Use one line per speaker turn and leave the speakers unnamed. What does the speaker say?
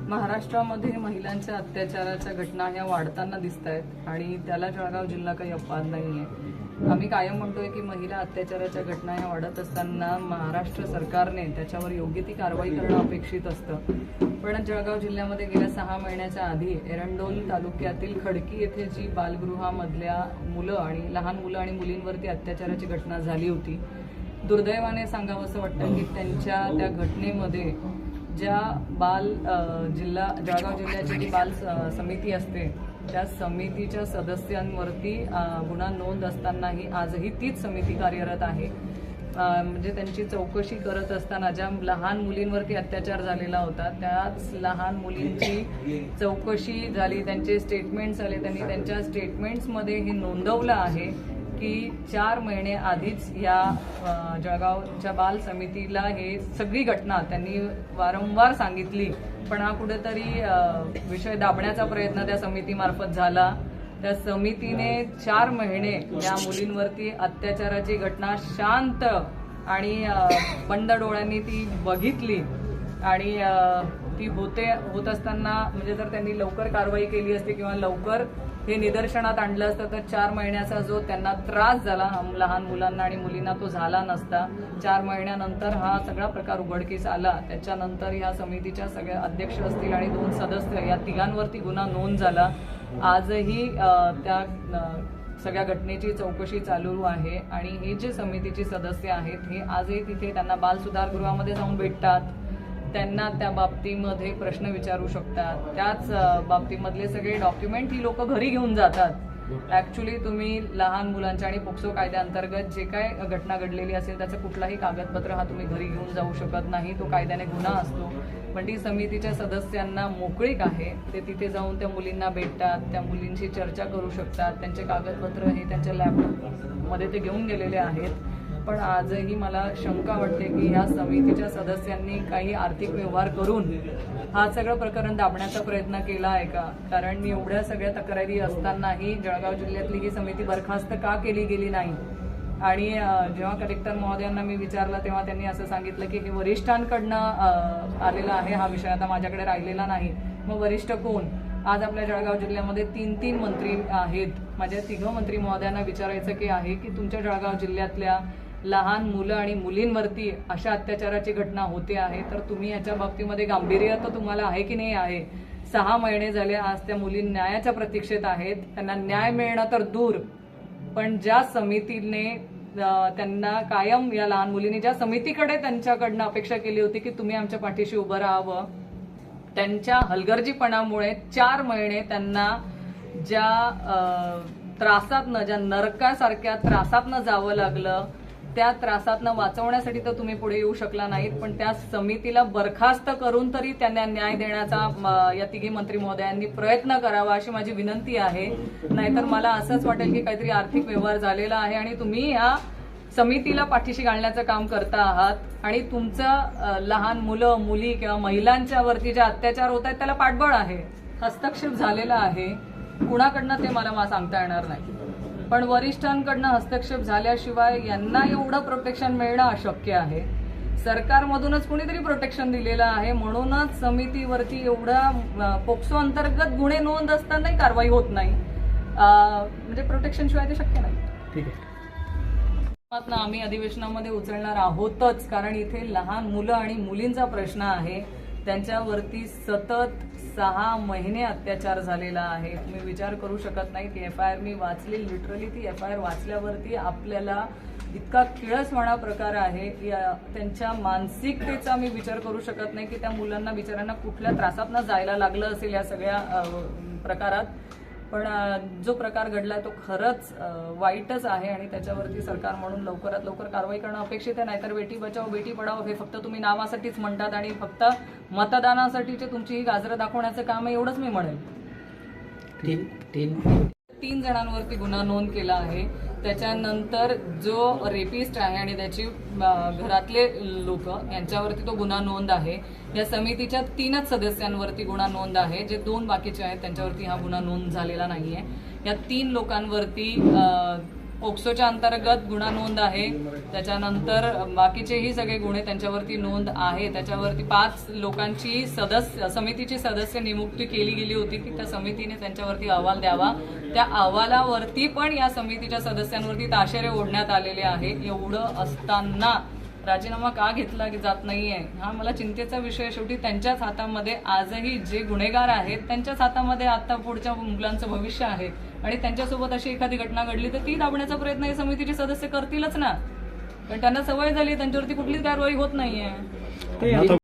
महाराष्ट्रामध्ये महिलांच्या अत्याचाराच्या घटना ह्या वाढताना दिसत आहेत आणि त्याला जळगाव जिल्हा काही अपवाद नाहीये. आम्ही कायम म्हणतोय की महिला अत्याचाराच्या घटना ह्या वाढत असताना महाराष्ट्र सरकारने त्याच्यावर योग्य ती कारवाई करणं अपेक्षित असतं. पण जळगाव जिल्ह्यामध्ये गेल्या 6 महिन्याच्या आधी एरंडोल तालुक्यातील खडकी येथे जी बालगृहामधल्या लहान मुलं आणि मुलींवरती अत्याचाराची घटना झाली होती, दुर्दैवाने सांगावंसं वाटतं की त्या घटनेमध्ये ज्या जळगाव जिल्ह्याची जी बाल समिती असते त्या समितीच्या सदस्यांवरती गुन्हा नोंद असतानाही आजही तीच समिती कार्यरत आहे. म्हणजे त्यांची चौकशी करत असताना ज्या लहान मुलींवरती अत्याचार झालेला होता त्याच लहान मुलींची चौकशी झाली, त्यांचे स्टेटमेंट्स आले, त्यांनी त्यांच्या स्टेटमेंट्समध्ये हे नोंदवलं आहे की 4 महिने आधीच या जळगावच्या बाल समितीला हे सगळी घटना त्यांनी वारंवार सांगितली, पण हा कुठेतरी विषय दाबण्याचा प्रयत्न त्या समितीमार्फत झाला. त्या समितीने 4 महिने या मुलींवरती अत्याचाराची घटना शांत आणि बंद डोळ्यांनी ती बघितली आणि ती होत असताना म्हणजे जर त्यांनी लवकर कारवाई केली असती किंवा लवकर हे निदर्शनात आणलं असतं तर 4 महिन्याचा जो त्यांना त्रास झाला लहान मुलांना आणि मुलींना तो झाला नसता. 4 महिन्यानंतर हा सगळा प्रकार उघडकीस आला. त्याच्यानंतर ह्या समितीच्या सगळ्या अध्यक्ष असतील आणि 2 सदस्य या तिघांवरती गुन्हा नोंद झाला. आजही त्या सगळ्या घटनेची चौकशी चालू आहे आणि हे जे समितीचे सदस्य आहेत हे आजही तिथे त्यांना बाल सुधारगृहामध्ये जाऊन भेटतात, त्यांना त्या बाबतीमध्ये प्रश्न विचारू शकतात, त्याच बाबतीमधले सगळे डॉक्युमेंट ही लोक घरी घेऊन जातात. ऍक्च्युली तुम्ही लहान मुलांच्या आणि पोक्सो कायद्याअंतर्गत जे काय घटना घडलेली असेल त्याचं कुठलाही कागदपत्र हा तुम्ही घरी घेऊन जाऊ शकत नाही, तो कायद्याने गुन्हा असतो. पण ती समितीच्या सदस्यांना मोकळीक आहे, ते तिथे जाऊन त्या मुलींना भेटतात, त्या मुलींशी चर्चा करू शकतात, त्यांचे कागदपत्र हे त्यांच्या लॅपटॉपमध्ये ते घेऊन गेलेले आहेत. पण आजही मला शंका वाटते की ह्या समितीच्या सदस्यांनी काही आर्थिक व्यवहार करून हा सगळं प्रकरण दाबण्याचा प्रयत्न केला आहे का? कारण एवढ्या सगळ्या तक्रारी असतानाही जळगाव जिल्ह्यातली ही समिती बरखास्त का केली गेली नाही? आणि जेव्हा कलेक्टर महोदयांना मी विचारलं तेव्हा त्यांनी असं सांगितलं की हे वरिष्ठांकडनं आलेला आहे, हा विषय आता माझ्याकडे राहिलेला नाही. मग वरिष्ठ कोण? आज आपल्या जळगाव जिल्ह्यामध्ये 3 मंत्री आहेत. माझ्या 3 मंत्री महोदयांना विचारायचं की आहे की तुमच्या जळगाव जिल्ह्यातल्या लहान मुलं आणि मुलींवरती अशा अत्याचाराची घटना होते आहे, तर तुम्ही याच्या बाबतीमध्ये गांभीर्य तर तुम्हाला आहे की नाही आहे? 6 महिने झाले आज त्या मुली न्यायाच्या प्रतीक्षेत आहेत. त्यांना न्याय मिळणं तर दूर, पण ज्या समितीने त्यांना कायम या लहान मुलींनी ज्या समितीकडे त्यांच्याकडनं अपेक्षा केली होती की तुम्ही आमच्या पाठीशी उभं राहावं, त्यांच्या हलगर्जीपणामुळे 4 महिने त्यांना ज्या त्रासातनं, ज्या नरकासारख्या त्रासातनं जावं लागलं, त्या त्रासातनं वाचवण्यासाठी तर तुम्ही पुढे येऊ शकला नाहीत, पण त्या समितीला बरखास्त करून तरी त्यांना न्याय देण्याचा या 3 मंत्री महोदयांनी प्रयत्न करावा अशी माझी विनंती आहे. नाहीतर मला असंच वाटेल की काहीतरी आर्थिक व्यवहार झालेला आहे आणि तुम्ही या समितीला पाठीशी घालण्याचं काम करता आहात आणि तुमचं लहान मुलं मुली किंवा महिलांच्या वरती जे अत्याचार होत आहेत त्याला पाठबळ आहे, हस्तक्षेप झालेला आहे. कुणाकडनं ते मला सांगता येणार नाही, पण वरिष्ठांकडनं हस्तक्षेप झाल्याशिवाय यांना एवढं प्रोटेक्शन मिळणं अशक्य आहे. सरकारमधूनच कुणीतरी प्रोटेक्शन दिलेलं आहे, म्हणूनच समितीवरती एवढा पोक्सो अंतर्गत गुन्हे नोंद असतानाही कारवाई होत नाही. म्हणजे प्रोटेक्शन शिवाय ते शक्य नाही.
ठीक आहे.
आम्ही अधिवेशनामध्ये उचलणार आहोतच, कारण इथे लहान मुलं आणि मुलींचा प्रश्न आहे. त्यांच्यावरती सतत 6 महिने अत्याचार झालेला आहे. तुम्ही विचार करू शकत नाही. ती FIR मी वाचली, लिटरली ती FIR वाचल्यावरती आपल्याला इतका किळसवाणा प्रकार आहे. त्यांच्या मानसिकतेचा मी विचार करू शकत नाही की त्या मुलांना बिचाऱ्यांना कुठल्या त्रासातनं जायला लागलं असेल या सगळ्या प्रकारात. पण जो प्रकार घडला तो खरंच वाईटच आहे आणि त्याच्यावरती सरकार म्हणून लवकरात लवकर कारवाई करणं अपेक्षित आहे. नाहीतर बेटी बचाओ बेटी पढाओ हे फक्त तुम्ही नावासाठीच म्हणतात आणि फक्त मतदानासाठीचे तुमची ही गाजरं दाखवण्याचं काम आहे, एवढंच मी म्हणेल. 3 जणांवरती गुन्हा नोंद केला आहे. त्याच्यानंतर जो रेपिस्ट आहे आणि त्याची घरातले लोक यांच्यावरती तो गुन्हा नोंद आहे. या समितीच्या 3च सदस्यांवरती गुन्हा नोंद आहे. जे 2 बाकीचे आहेत त्यांच्यावरती हा गुन्हा नोंद झालेला नाहीये. या 3 लोकांवरती पोक्सोच्या अंतर्गत गुन्हा नोंद आहे. त्याच्यानंतर बाकीचेही सगळे गुन्हे त्यांच्यावरती नोंद आहे. त्याच्यावरती 5 लोकांची समितीची सदस्य नियुक्ती केली गेली होती की त्या समितीने त्यांच्यावरती अहवाल द्यावा. त्या अहवालावरती पण या समितीच्या सदस्यांवरती ताशेरे ओढण्यात आलेले आहे. एवढं असताना राजीनामा का घेतला जात नाहीये हा मला चिंतेचा विषय. शेवटी त्यांच्याच हातामध्ये आजही जे गुन्हेगार आहेत त्यांच्याच हातामध्ये आता पुढच्या मुलांचं भविष्य आहे आणि त्यांच्यासोबत अशी एखादी घटना घडली तर ती दाबण्याचा प्रयत्न हे समितीचे सदस्य करतीलच ना, कारण त्यांना सवय झाली, त्यांच्यावरती कुठलीच कारवाई होत नाहीये.